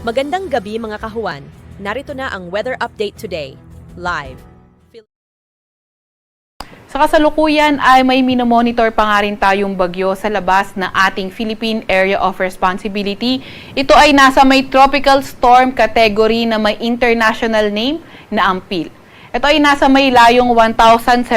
Magandang gabi mga kahuwan. Narito na ang weather update today. Live. Sa kasalukuyan ay may minomonitor pa nga rin tayong bagyo sa labas ng ating Philippine Area of Responsibility. Ito ay nasa may tropical storm category na may international name na Ampil. Ito ay nasa may layong 1,785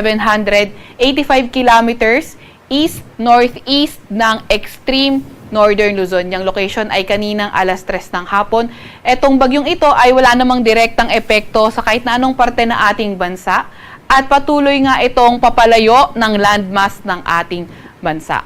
kilometers east-northeast ng extreme Northern Luzon. Yung location ay kaninang alas 3 ng hapon. Etong bagyong ito ay wala namang direktang epekto sa kahit na anong parte ng ating bansa at patuloy nga itong papalayo ng landmass ng ating bansa.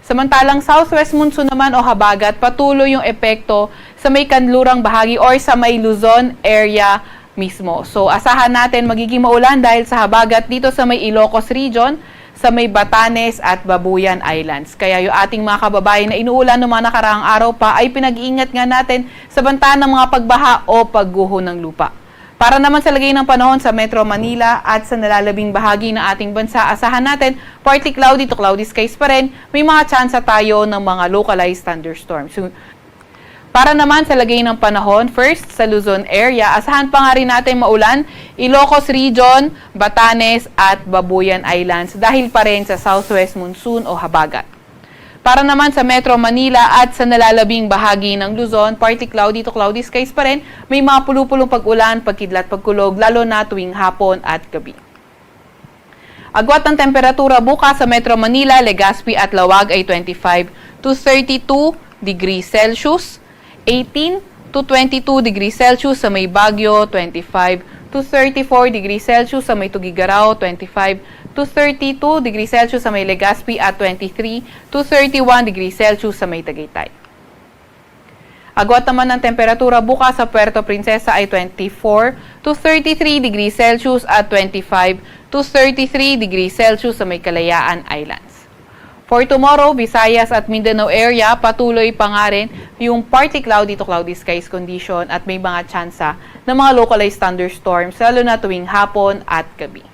Samantalang southwest monsoon naman o habagat, patuloy yung epekto sa may kanlurang bahagi or sa may Luzon area mismo. So asahan natin magiging maulan dahil sa habagat dito sa may Ilocos region, sa may Batanes at Babuyan Islands. Kaya yung ating mga kababayan na inuulan ng mga nakaraang araw pa ay pinag-iingat nga natin sa banta ng mga pagbaha o pagguho ng lupa. Para naman sa lagay ng panahon sa Metro Manila at sa nalalabing bahagi ng ating bansa, asahan natin partly cloudy to cloudy skies pa rin. May mga tsansa tayo ng mga localized thunderstorms. Para naman sa lagay ng panahon, first sa Luzon area, asahan pa nga rin natin maulan, Ilocos region, Batanes at Babuyan Islands dahil pa rin sa southwest monsoon o habagat. Para naman sa Metro Manila at sa nalalabing bahagi ng Luzon, partly cloudy to cloudy skies pa rin, may mga pulupulong pag-ulan, pagkidlat, pagkulog, lalo na tuwing hapon at gabi. Agwat ng temperatura bukas sa Metro Manila, Legazpi at Lawag ay 25 to 32 degrees Celsius, 18 to 22 degrees Celsius sa may Baguio, 25 to 34 degrees Celsius sa may Tugigaraw, 25 to 32 degrees Celsius sa may Legazpi at 23 to 31 degrees Celsius sa may Tagaytay. Agwat naman ng temperatura bukas sa Puerto Princesa ay 24 to 33 degrees Celsius at 25 to 33 degrees Celsius sa may Kalayaan Islands. For tomorrow, Visayas at Mindanao area, patuloy pa nga rin yung partly cloudy to cloudy skies condition at may mga tsansa ng mga localized thunderstorms lalo na tuwing hapon at gabi.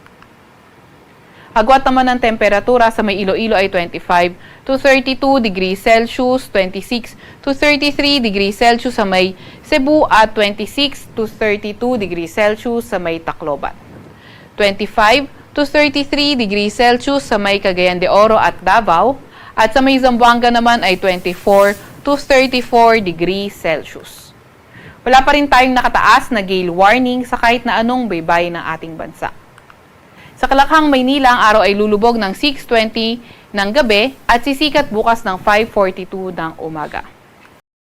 Agwat naman ng temperatura sa may Iloilo ay 25 to 32 degrees Celsius, 26 to 33 degrees Celsius sa may Cebu at 26 to 32 degrees Celsius sa may Tacloban. 25 to 33 degrees Celsius sa may Cagayan de Oro at Davao at sa may Zamboanga naman ay 24 to 34 degrees Celsius. Wala pa rin tayong nakataas na gale warning sa kahit na anong baybay ng ating bansa. Sa Kalakhang, Maynila, ang araw ay lulubog ng 6:20 ng gabi at sisikat bukas ng 5:42 ng umaga.